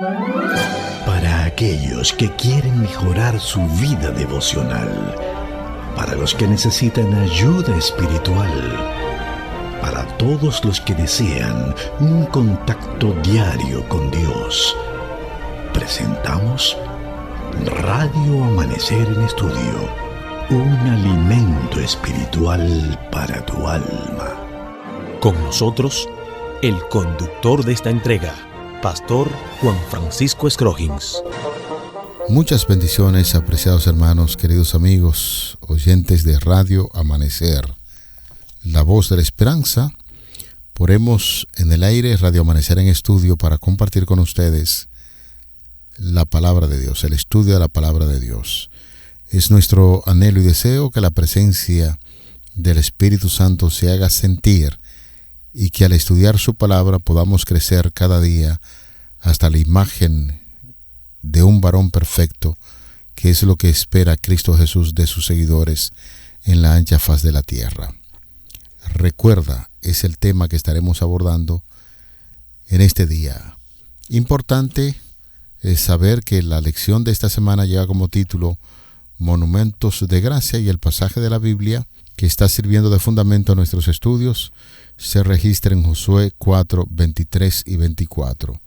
Para aquellos que quieren mejorar su vida devocional, para los que necesitan ayuda espiritual, para todos los que desean un contacto diario con Dios, presentamos Radio Amanecer en Estudio, un alimento espiritual para tu alma. Con nosotros, el conductor de esta entrega, Pastor Juan Francisco Scroggins. Muchas bendiciones, apreciados hermanos, queridos amigos, oyentes de Radio Amanecer, la voz de la esperanza. Ponemos en el aire Radio Amanecer en Estudio para compartir con ustedes la palabra de Dios, el estudio de la palabra de Dios. Es nuestro anhelo y deseo que la presencia del Espíritu Santo se haga sentir y que al estudiar su palabra podamos crecer cada día hasta la imagen de un varón perfecto, que es lo que espera Cristo Jesús de sus seguidores en la ancha faz de la tierra. Recuerda, es el tema que estaremos abordando en este día. Importante es saber que la lección de esta semana lleva como título Monumentos de Gracia, y el pasaje de la Biblia que está sirviendo de fundamento a nuestros estudios se registra en Josué 4, 23 y 24.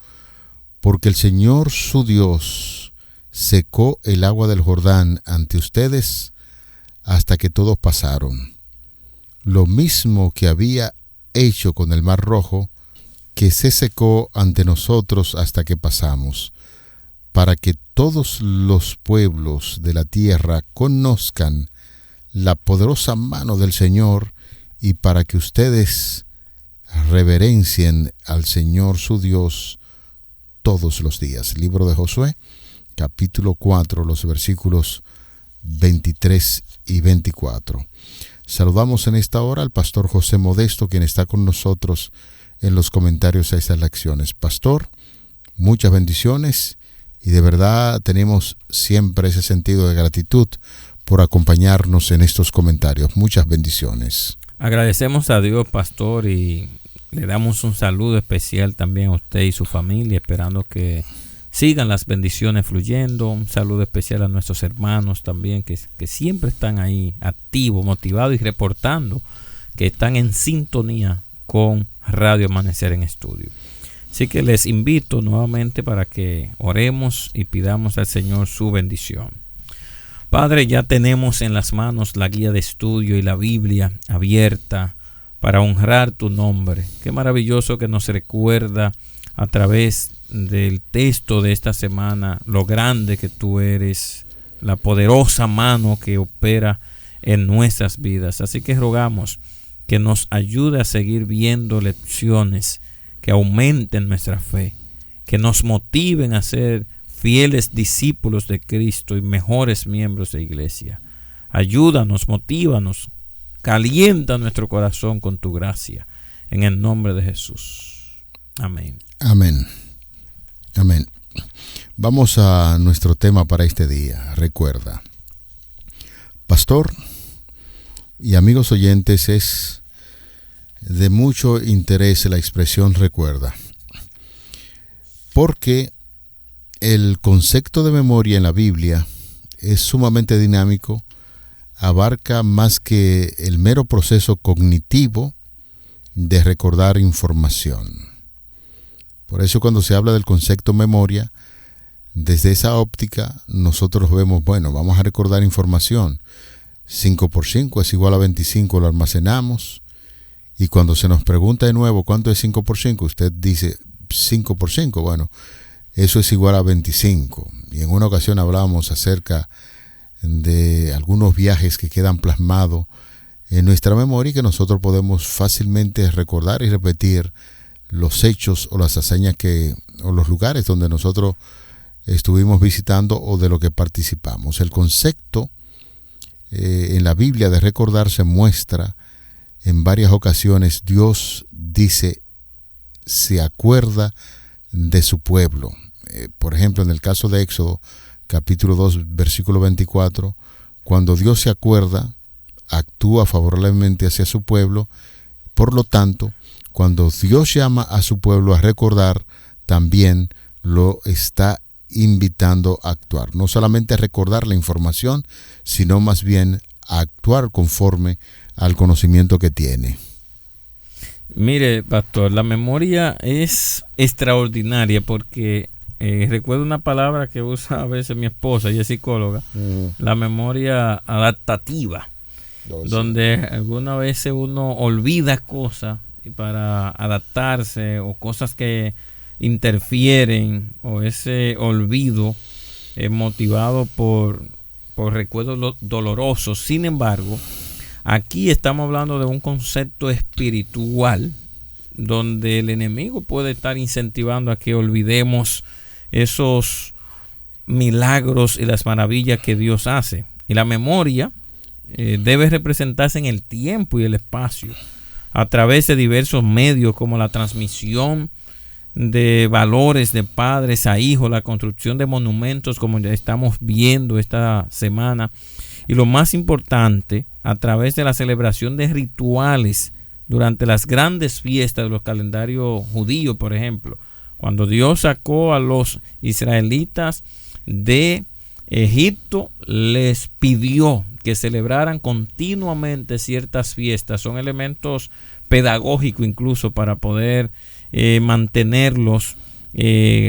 Porque el Señor su Dios secó el agua del Jordán ante ustedes hasta que todos pasaron. Lo mismo que había hecho con el Mar Rojo, que se secó ante nosotros hasta que pasamos, para que todos los pueblos de la tierra conozcan la poderosa mano del Señor, y para que ustedes reverencien al Señor su Dios todos los días. Libro de Josué, capítulo 4, los versículos 23 y 24. Saludamos en esta hora al pastor José Modesto, quien está con nosotros en los comentarios a estas lecciones. Pastor, muchas bendiciones, y de verdad tenemos siempre ese sentido de gratitud por acompañarnos en estos comentarios. Muchas bendiciones. Agradecemos a Dios, pastor, y le damos un saludo especial también a usted y su familia, esperando que sigan las bendiciones fluyendo. Un saludo especial a nuestros hermanos también, que siempre están ahí activos, motivados y reportando que están en sintonía con Radio Amanecer en Estudio. Así que les invito nuevamente para que oremos y pidamos al Señor su bendición. Padre, ya tenemos en las manos la guía de estudio y la Biblia abierta para honrar tu nombre. Qué maravilloso que nos recuerda a través del texto de esta semana lo grande que tú eres, la poderosa mano que opera en nuestras vidas. Así que rogamos que nos ayude a seguir viendo lecciones que aumenten nuestra fe, que nos motiven a ser fieles discípulos de Cristo y mejores miembros de iglesia. Ayúdanos, motívanos, calienta nuestro corazón con tu gracia, en el nombre de Jesús. Amén. Amén. Amén. Vamos a nuestro tema para este día. Recuerda, pastor y amigos oyentes, es de mucho interés la expresión recuerda, porque el concepto de memoria en la Biblia es sumamente dinámico, abarca más que el mero proceso cognitivo de recordar información. Por eso cuando se habla del concepto memoria, desde esa óptica nosotros vemos, bueno, vamos a recordar información. 5 por 5 es igual a 25, lo almacenamos, y cuando se nos pregunta de nuevo cuánto es 5 por 5, usted dice 5 por 5, bueno, eso es igual a 25. Y en una ocasión hablábamos acerca de algunos viajes que quedan plasmados en nuestra memoria y que nosotros podemos fácilmente recordar y repetir los hechos o las hazañas o los lugares donde nosotros estuvimos visitando o de lo que participamos. El concepto en la Biblia de recordar se muestra en varias ocasiones. Dios dice, se acuerda de su pueblo. Por ejemplo, en el caso de Éxodo, capítulo 2, versículo 24, cuando Dios se acuerda, actúa favorablemente hacia su pueblo. Por lo tanto, cuando Dios llama a su pueblo a recordar, también lo está invitando a actuar. No solamente a recordar la información, sino más bien a actuar conforme al conocimiento que tiene. Mire, pastor, la memoria es extraordinaria porque recuerdo una palabra que usa a veces mi esposa, ella es psicóloga, la memoria adaptativa, donde algunas veces uno olvida cosas para adaptarse, o cosas que interfieren, o ese olvido motivado por recuerdos dolorosos. Sin embargo, aquí estamos hablando de un concepto espiritual donde el enemigo puede estar incentivando a que olvidemos esos milagros y las maravillas que Dios hace. Y la memoria debe representarse en el tiempo y el espacio a través de diversos medios, como la transmisión de valores de padres a hijos, la construcción de monumentos como ya estamos viendo esta semana, y lo más importante, a través de la celebración de rituales durante las grandes fiestas de los calendarios judíos. Por ejemplo, cuando Dios sacó a los israelitas de Egipto, les pidió que celebraran continuamente ciertas fiestas. Son elementos pedagógicos incluso para poder mantenerlos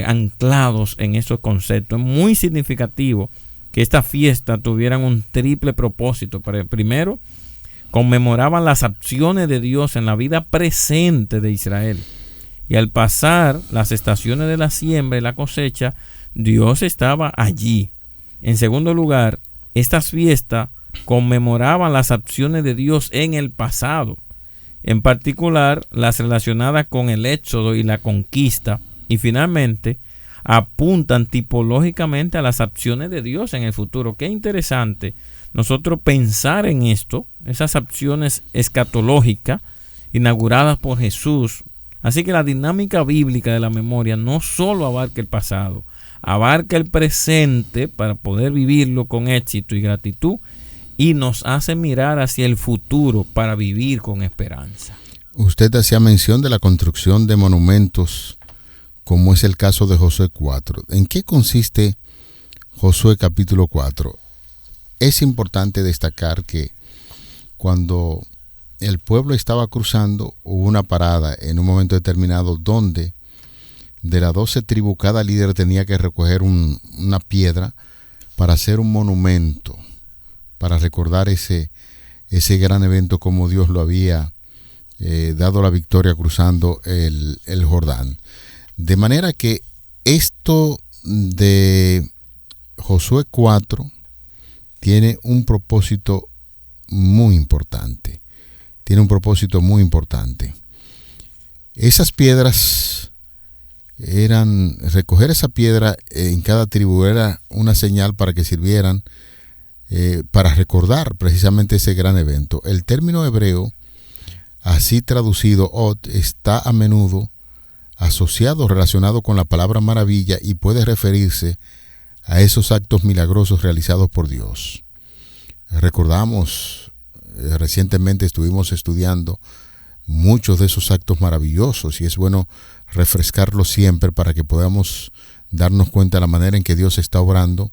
anclados en esos conceptos. Es muy significativo que estas fiestas tuvieran un triple propósito. Primero, conmemoraban las acciones de Dios en la vida presente de Israel. Y al pasar las estaciones de la siembra y la cosecha, Dios estaba allí. En segundo lugar, estas fiestas conmemoraban las acciones de Dios en el pasado, en particular las relacionadas con el éxodo y la conquista. Y finalmente, apuntan tipológicamente a las acciones de Dios en el futuro. Qué interesante nosotros pensar en esto, esas acciones escatológicas inauguradas por Jesús. Así que la dinámica bíblica de la memoria no solo abarca el pasado, abarca el presente para poder vivirlo con éxito y gratitud, y nos hace mirar hacia el futuro para vivir con esperanza. Usted hacía mención de la construcción de monumentos, como es el caso de Josué 4. ¿En qué consiste Josué capítulo 4? Es importante destacar que cuando el pueblo estaba cruzando, hubo una parada en un momento determinado donde de las 12 tribus cada líder tenía que recoger una piedra para hacer un monumento, para recordar ese gran evento, como Dios lo había dado la victoria cruzando el Jordán. De manera que esto de Josué 4 tiene un propósito muy importante. Esas piedras recoger esa piedra en cada tribu era una señal para que sirvieran para recordar precisamente ese gran evento. El término hebreo, así traducido, Od, está a menudo asociado, relacionado con la palabra maravilla, y puede referirse a esos actos milagrosos realizados por Dios. Recordamos, recientemente estuvimos estudiando muchos de esos actos maravillosos, y es bueno refrescarlos siempre para que podamos darnos cuenta de la manera en que Dios está obrando,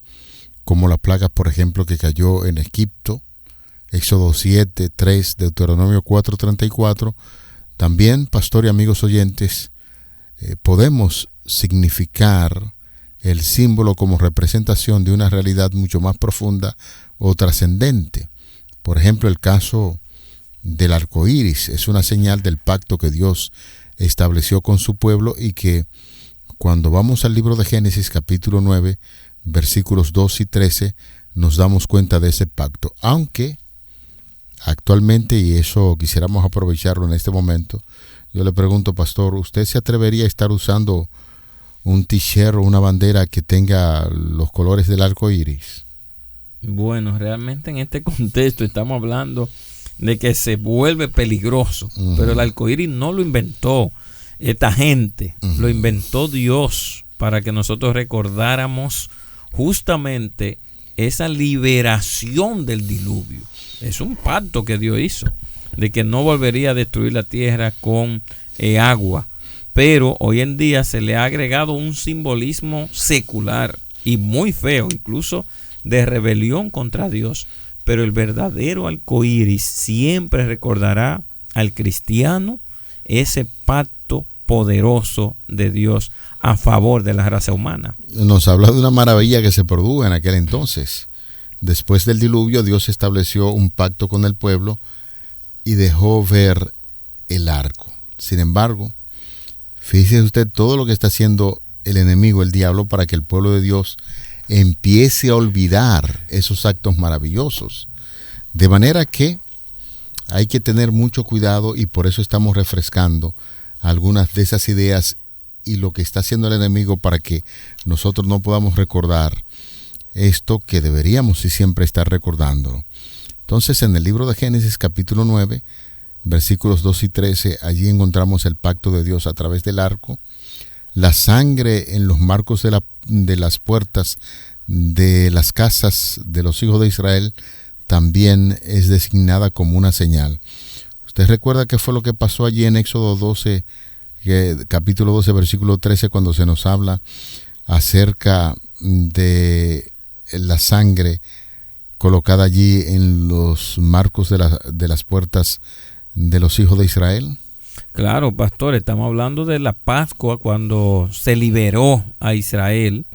como las plagas, por ejemplo, que cayó en Egipto, Éxodo 7, 3, Deuteronomio 4, 34. También, pastor y amigos oyentes, podemos significar el símbolo como representación de una realidad mucho más profunda o trascendente. Por ejemplo, el caso del arco iris es una señal del pacto que Dios estableció con su pueblo, y que cuando vamos al libro de Génesis capítulo 9 versículos 2 y 13 nos damos cuenta de ese pacto. Aunque actualmente, y eso quisiéramos aprovecharlo en este momento, yo le pregunto, pastor, ¿usted se atrevería a estar usando un t-shirt o una bandera que tenga los colores del arco iris? Bueno, realmente en este contexto estamos hablando de que se vuelve peligroso, pero el arco iris no lo inventó esta gente, lo inventó Dios para que nosotros recordáramos justamente esa liberación del diluvio. Es un pacto que Dios hizo de que no volvería a destruir la tierra con agua. pero hoy en día se le ha agregado un simbolismo secular y muy feo, incluso de rebelión contra Dios. Pero el verdadero arco iris siempre recordará al cristiano ese pacto poderoso de Dios a favor de la raza humana. Nos habla de una maravilla que se produjo en aquel entonces. Después del diluvio, Dios estableció un pacto con el pueblo y dejó ver el arco. Sin embargo, fíjese usted todo lo que está haciendo el enemigo, el diablo, para que el pueblo de Dios empiece a olvidar esos actos maravillosos. De manera que hay que tener mucho cuidado, y por eso estamos refrescando algunas de esas ideas y lo que está haciendo el enemigo para que nosotros no podamos recordar esto que deberíamos y siempre estar recordándolo. Entonces, en el libro de Génesis capítulo 9, versículos 2 y 13, allí encontramos el pacto de Dios a través del arco, la sangre en los marcos de las puertas de las casas de los hijos de Israel también es designada como una señal. ¿Usted recuerda qué fue lo que pasó allí en Éxodo 12, capítulo 12, versículo 13, cuando se nos habla acerca de la sangre colocada allí en los marcos de las puertas de los hijos de Israel? Claro, pastor, estamos hablando de la Pascua, cuando se liberó a Israel,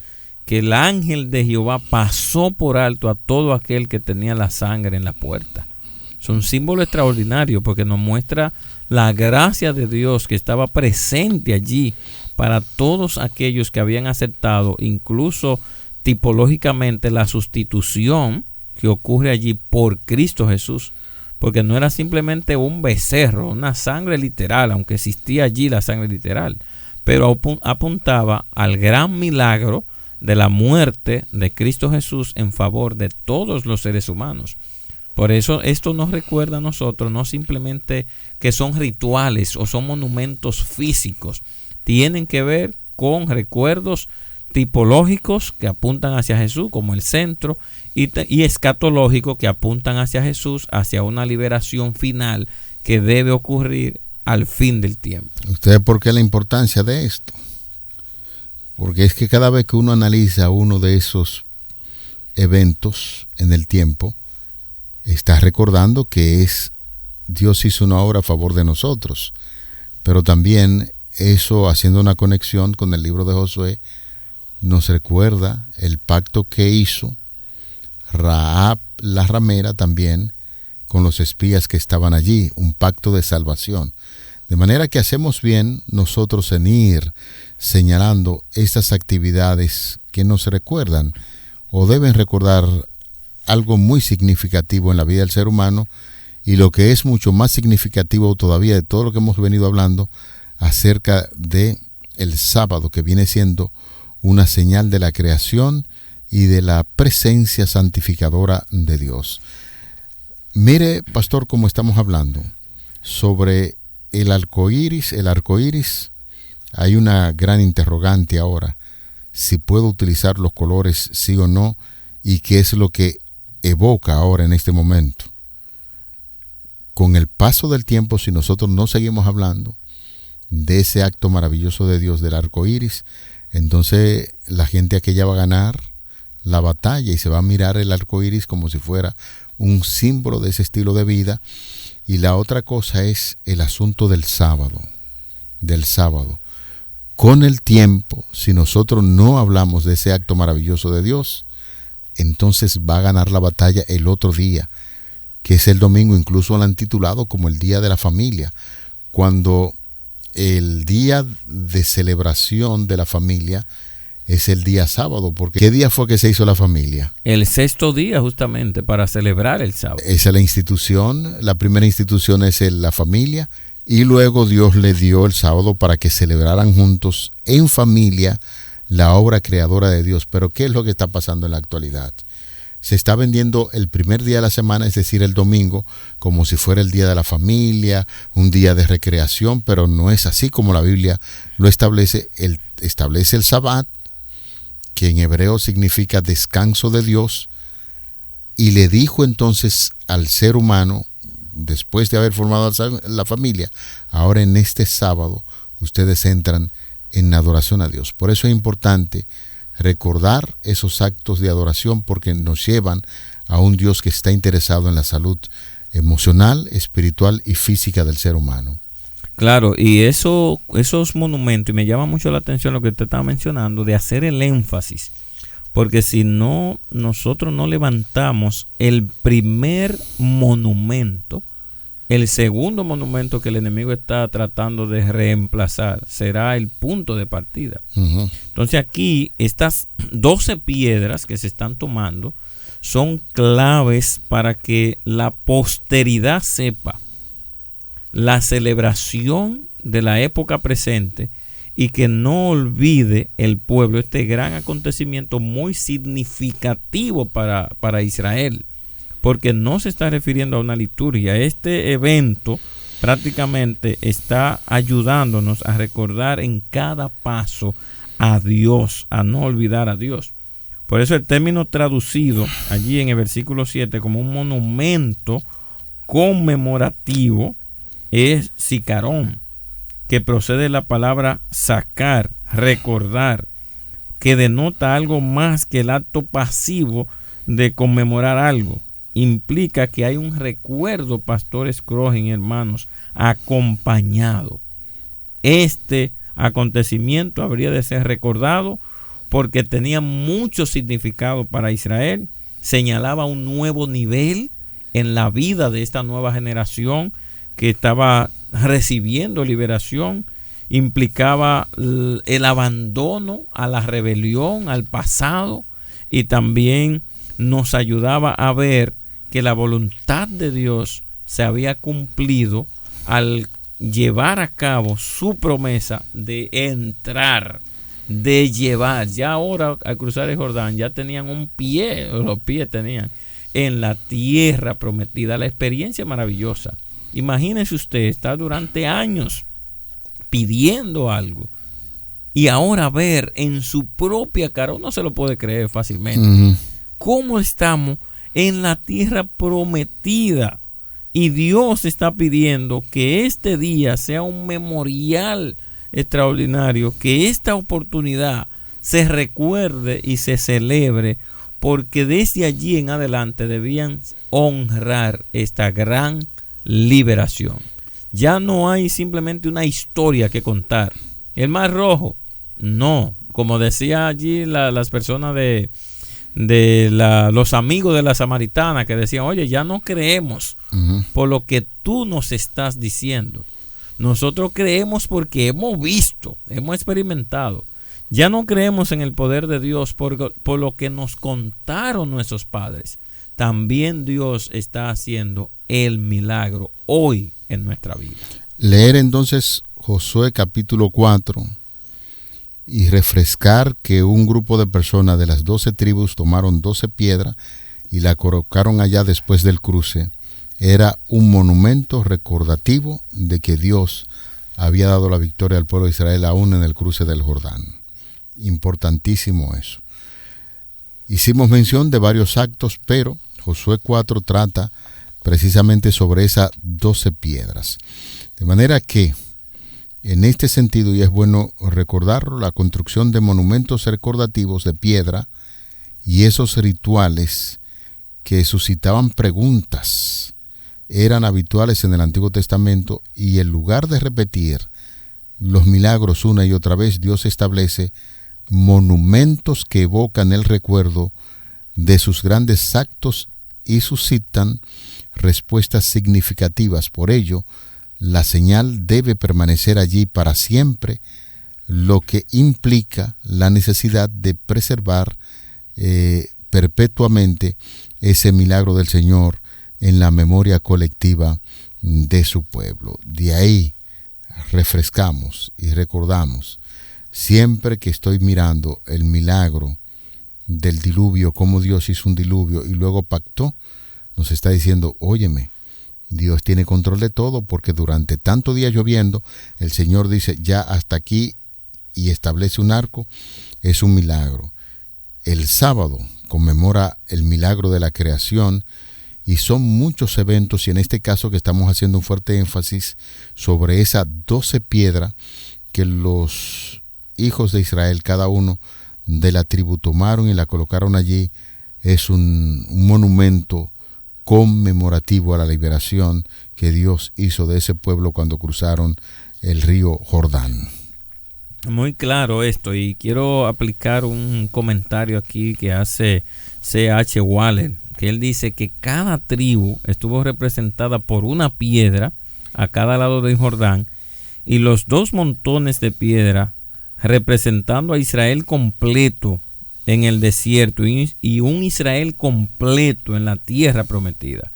que el ángel de Jehová pasó por alto a todo aquel que tenía la sangre en la puerta. Es un símbolo extraordinario porque nos muestra la gracia de Dios que estaba presente allí para todos aquellos que habían aceptado, incluso tipológicamente, la sustitución que ocurre allí por Cristo Jesús. Porque no era simplemente un becerro, una sangre literal, aunque existía allí la sangre literal, pero apuntaba al gran milagro de la muerte de Cristo Jesús en favor de todos los seres humanos. Por eso esto nos recuerda a nosotros no simplemente que son rituales o son monumentos físicos, tienen que ver con recuerdos tipológicos que apuntan hacia Jesús como el centro, y escatológicos que apuntan hacia Jesús, hacia una liberación final que debe ocurrir al fin del tiempo. ¿Usted por qué la importancia de esto? Porque es que cada vez que uno analiza uno de esos eventos en el tiempo, está recordando que Dios hizo una obra a favor de nosotros, pero también eso, haciendo una conexión con el libro de Josué, nos recuerda el pacto que hizo Rahab la ramera también con los espías que estaban allí, un pacto de salvación. De manera que hacemos bien nosotros en ir señalando estas actividades que nos recuerdan o deben recordar algo muy significativo en la vida del ser humano, y lo que es mucho más significativo todavía de todo lo que hemos venido hablando acerca de el sábado, que viene siendo una señal de la creación y de la presencia santificadora de Dios. Mire, pastor, cómo estamos hablando sobre el arco iris. El arco iris, hay una gran interrogante ahora, si puedo utilizar los colores sí o no, y qué es lo que evoca ahora en este momento. Con el paso del tiempo, si nosotros no seguimos hablando de ese acto maravilloso de Dios del arco iris, entonces la gente aquella va a ganar la batalla y se va a mirar el arco iris como si fuera un símbolo de ese estilo de vida. Y la otra cosa es el asunto del sábado. Con el tiempo, si nosotros no hablamos de ese acto maravilloso de Dios, entonces va a ganar la batalla el otro día, que es el domingo. Incluso lo han titulado como el Día de la Familia, cuando el día de celebración de la familia es el día sábado. Porque ¿qué día fue que se hizo la familia? El sexto día, justamente, para celebrar el sábado. Esa es la institución, la primera institución es la familia, y luego Dios le dio el sábado para que celebraran juntos en familia la obra creadora de Dios. Pero ¿qué es lo que está pasando en la actualidad? Se está vendiendo el primer día de la semana, es decir, el domingo, como si fuera el día de la familia, un día de recreación, pero no es así como la Biblia lo establece. Establece el Sabbat, que en hebreo significa descanso de Dios, y le dijo entonces al ser humano, después de haber formado la familia, ahora en este sábado ustedes entran en adoración a Dios. Por eso es importante recordar esos actos de adoración, porque nos llevan a un Dios que está interesado en la salud emocional, espiritual y física del ser humano. Claro, y esos monumentos, y me llama mucho la atención lo que usted estaba mencionando, de hacer el énfasis, porque si no, nosotros no levantamos el primer monumento, el segundo monumento que el enemigo está tratando de reemplazar será el punto de partida. Uh-huh. Entonces aquí estas 12 piedras que se están tomando son claves para que la posteridad sepa la celebración de la época presente y que no olvide el pueblo este gran acontecimiento muy significativo para Israel, porque no se está refiriendo a una liturgia. Este evento prácticamente está ayudándonos a recordar en cada paso a Dios, a no olvidar a Dios. Por eso el término traducido allí en el versículo 7 como un monumento conmemorativo es sicarón, que procede de la palabra sacar, recordar, que denota algo más que el acto pasivo de conmemorar algo. Implica que hay un recuerdo, pastores Crogen, hermanos, acompañado. Este acontecimiento habría de ser recordado porque tenía mucho significado para Israel, señalaba un nuevo nivel en la vida de esta nueva generación que estaba recibiendo liberación, implicaba el abandono a la rebelión, al pasado, y también nos ayudaba a ver que la voluntad de Dios se había cumplido al llevar a cabo su promesa de entrar, de llevar. Ya ahora al cruzar el Jordán ya tenían un pie, los pies tenían en la tierra prometida. La experiencia maravillosa. Imagínese usted estar durante años pidiendo algo y ahora ver en su propia cara, uno se lo puede creer fácilmente, Uh-huh. cómo estamos en la tierra prometida, y Dios está pidiendo que este día sea un memorial extraordinario, que esta oportunidad se recuerde y se celebre, porque desde allí en adelante debían honrar esta gran liberación. Ya no hay simplemente una historia que contar. El Mar Rojo, no, como decía allí las personas los amigos de la samaritana, que decían, oye, ya no creemos Uh-huh. por lo que tú nos estás diciendo. Nosotros creemos porque hemos visto, hemos experimentado. Ya no creemos en el poder de Dios por lo que nos contaron nuestros padres. También Dios está haciendo el milagro hoy en nuestra vida. Leer entonces Josué capítulo 4 y refrescar que un grupo de personas de las 12 tribus tomaron 12 piedras y la colocaron allá después del cruce, era un monumento recordativo de que Dios había dado la victoria al pueblo de Israel aún en el cruce del Jordán. Importantísimo eso. Hicimos mención de varios actos, pero Josué 4 trata precisamente sobre esas 12 piedras. De manera que, en este sentido, y es bueno recordarlo, la construcción de monumentos recordativos de piedra y esos rituales que suscitaban preguntas eran habituales en el Antiguo Testamento, y en lugar de repetir los milagros una y otra vez, Dios establece monumentos que evocan el recuerdo de sus grandes actos y suscitan respuestas significativas. Por ello, la señal debe permanecer allí para siempre, lo que implica la necesidad de preservar perpetuamente ese milagro del Señor en la memoria colectiva de su pueblo. De ahí refrescamos y recordamos, siempre que estoy mirando el milagro del diluvio, cómo Dios hizo un diluvio y luego pactó, nos está diciendo, óyeme, Dios tiene control de todo, porque durante tanto día lloviendo, el Señor dice, ya hasta aquí, y establece un arco. Es un milagro. El sábado conmemora el milagro de la creación, y son muchos eventos, y en este caso que estamos haciendo un fuerte énfasis sobre esas 12 piedras que los hijos de Israel, cada uno de la tribu, tomaron y la colocaron allí, es un monumento conmemorativo a la liberación que Dios hizo de ese pueblo cuando cruzaron el río Jordán. Muy claro esto, y quiero aplicar un comentario aquí que hace C.H. Waller, que él dice que cada tribu estuvo representada por una piedra a cada lado del Jordán, y los 2 montones de piedra representando a Israel completo en el desierto y un Israel completo en la tierra prometida.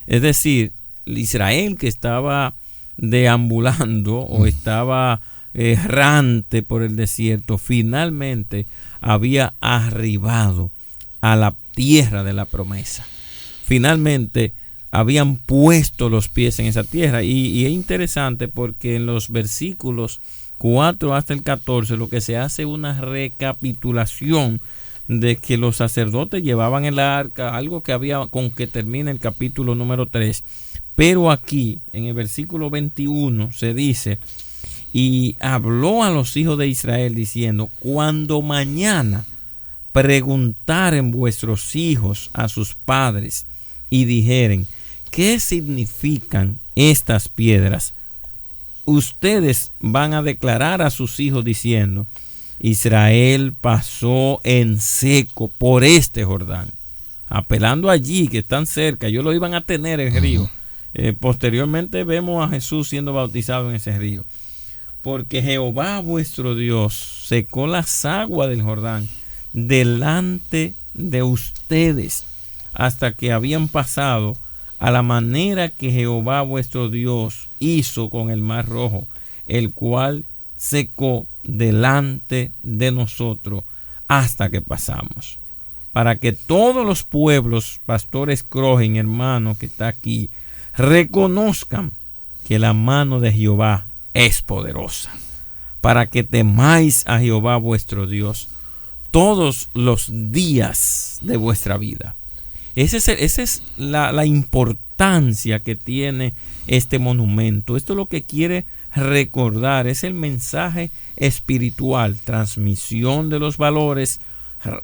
Es decir, Israel que estaba deambulando o estaba errante por el desierto, finalmente había arribado a la tierra de la promesa. Finalmente habían puesto los pies en esa tierra, y es interesante porque en los versículos 4 hasta el 14 lo que se hace es una recapitulación de que los sacerdotes llevaban el arca, algo que había con que termina el capítulo número 3. Pero aquí en el versículo 21 se dice: y habló a los hijos de Israel diciendo, cuando mañana preguntaren vuestros hijos a sus padres y dijeren, ¿qué significan estas piedras? Ustedes van a declarar a sus hijos diciendo, Israel pasó en seco por este Jordán, apelando allí que están cerca. Ellos lo iban a tener el río. Posteriormente vemos a Jesús siendo bautizado en ese río. Porque Jehová vuestro Dios secó las aguas del Jordán delante de ustedes hasta que habían pasado, a la manera que Jehová vuestro Dios hizo con el mar rojo, el cual secó delante de nosotros hasta que pasamos. Para que todos los pueblos, pastores Crogen, hermano que está aquí, reconozcan que la mano de Jehová es poderosa, para que temáis a Jehová vuestro Dios todos los días de vuestra vida. Esa es la importancia que tiene este monumento. Esto es lo que quiere recordar, es el mensaje espiritual, transmisión de los valores,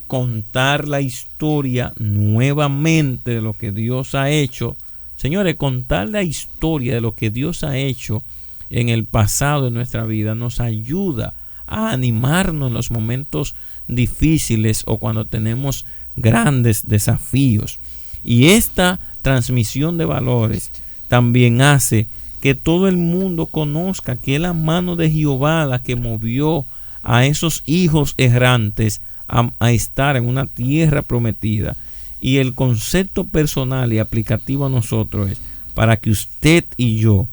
contar la historia nuevamente de lo que Dios ha hecho. Señores, contar la historia de lo que Dios ha hecho en el pasado de nuestra vida nos ayuda a animarnos en los momentos difíciles o cuando tenemos grandes desafíos. Y esta transmisión de valores también hace que todo el mundo conozca que es la mano de Jehová la que movió a esos hijos errantes a estar en una tierra prometida. Y el concepto personal y aplicativo a nosotros es para que usted y yo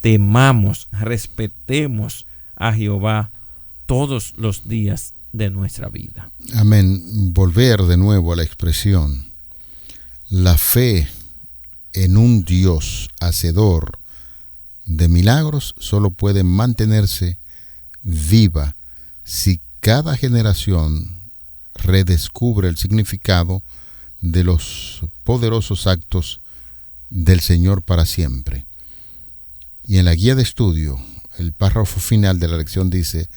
temamos, respetemos a Jehová todos los días de nuestra vida. Amén. Volver de nuevo a la expresión, la fe en un Dios hacedor de milagros solo puede mantenerse viva si cada generación redescubre el significado de los poderosos actos del Señor para siempre. Y en la guía de estudio, el párrafo final de la lección dice: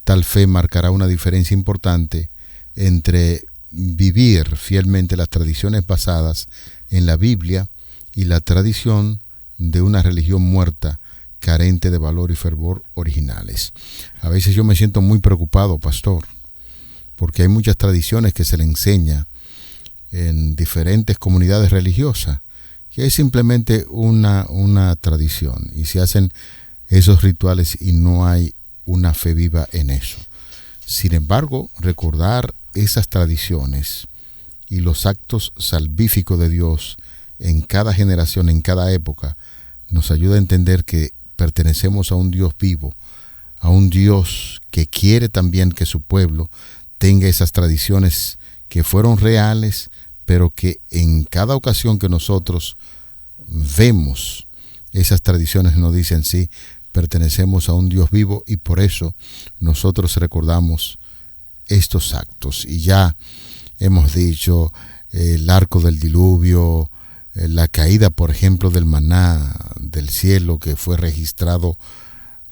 tal fe marcará una diferencia importante entre vivir fielmente las tradiciones basadas en la Biblia y la tradición de una religión muerta, carente de valor y fervor originales. A veces yo me siento muy preocupado, pastor, porque hay muchas tradiciones que se le enseña en diferentes comunidades religiosas, que es simplemente una tradición, y se hacen esos rituales y no hay una fe viva en eso. Sin embargo, recordar esas tradiciones y los actos salvíficos de Dios en cada generación, en cada época, nos ayuda a entender que pertenecemos a un Dios vivo, a un Dios que quiere también que su pueblo tenga esas tradiciones que fueron reales, pero que en cada ocasión que nosotros vemos esas tradiciones nos dicen: sí, pertenecemos a un Dios vivo, y por eso nosotros recordamos estos actos. Y ya hemos dicho el arco del diluvio, la caída, por ejemplo, del maná del cielo, que fue registrado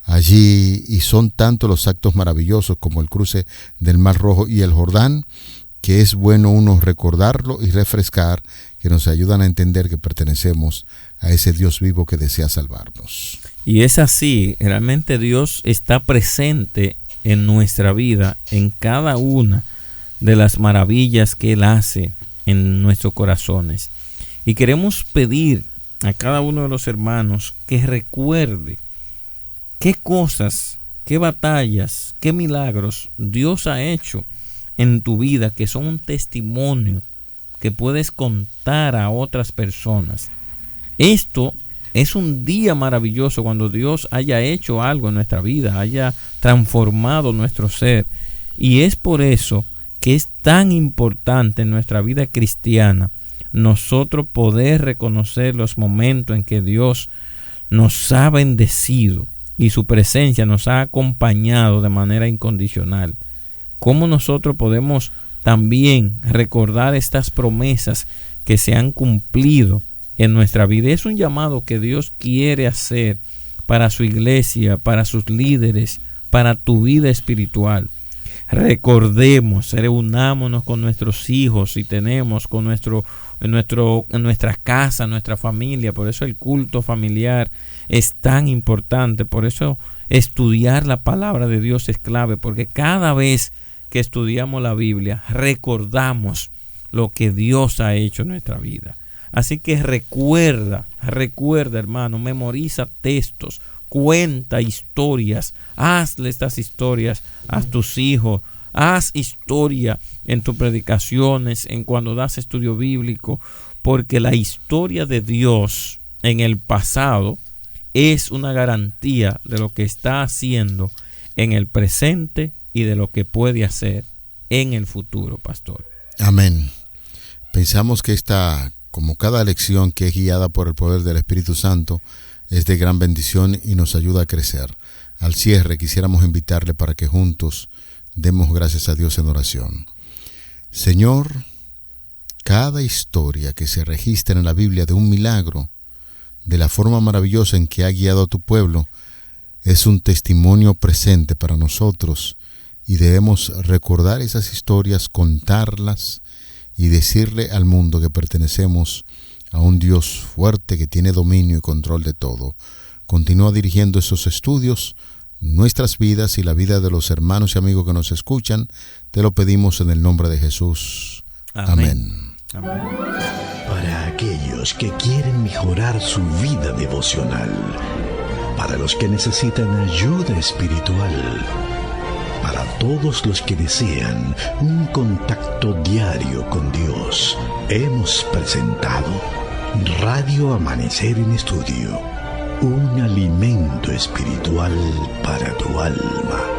allí, y son tantos los actos maravillosos como el cruce del Mar Rojo y el Jordán, que es bueno uno recordarlo y refrescar, que nos ayudan a entender que pertenecemos a ese Dios vivo que desea salvarnos. Y es así, realmente Dios está presente en nuestra vida, en cada una de las maravillas que Él hace en nuestros corazones. Y queremos pedir a cada uno de los hermanos que recuerde qué cosas, qué batallas, qué milagros Dios ha hecho en tu vida, que son un testimonio que puedes contar a otras personas. Esto es un día maravilloso cuando Dios haya hecho algo en nuestra vida, haya transformado nuestro ser. Y es por eso que es tan importante en nuestra vida cristiana nosotros poder reconocer los momentos en que Dios nos ha bendecido y su presencia nos ha acompañado de manera incondicional. Cómo nosotros podemos también recordar estas promesas que se han cumplido en nuestra vida. Es un llamado que Dios quiere hacer para su iglesia, para sus líderes, para tu vida espiritual. Recordemos, reunámonos con nuestros hijos si tenemos, con en nuestra casa, nuestra familia. Por eso el culto familiar es tan importante. Por eso estudiar la palabra de Dios es clave, porque cada vez que estudiamos la Biblia recordamos lo que Dios ha hecho en nuestra vida. Así que recuerda hermano, memoriza textos, cuenta historias, hazle estas historias a tus hijos, haz historia en tus predicaciones, en cuando das estudio bíblico, porque la historia de Dios en el pasado es una garantía de lo que está haciendo en el presente y de lo que puede hacer en el futuro, pastor. Amén. Pensamos que como cada lección que es guiada por el poder del Espíritu Santo, es de gran bendición y nos ayuda a crecer. Al cierre quisiéramos invitarle para que juntos demos gracias a Dios en oración. Señor, cada historia que se registra en la Biblia de un milagro, de la forma maravillosa en que ha guiado a tu pueblo, es un testimonio presente para nosotros y debemos recordar esas historias, contarlas y decirle al mundo que pertenecemos a un Dios fuerte que tiene dominio y control de todo. Continúa dirigiendo esos estudios, nuestras vidas y la vida de los hermanos y amigos que nos escuchan. Te lo pedimos en el nombre de Jesús. Amén. Amén. Para aquellos que quieren mejorar su vida devocional, para los que necesitan ayuda espiritual, para todos los que desean un contacto diario con Dios, hemos presentado Radio Amanecer en Estudio, un alimento espiritual para tu alma.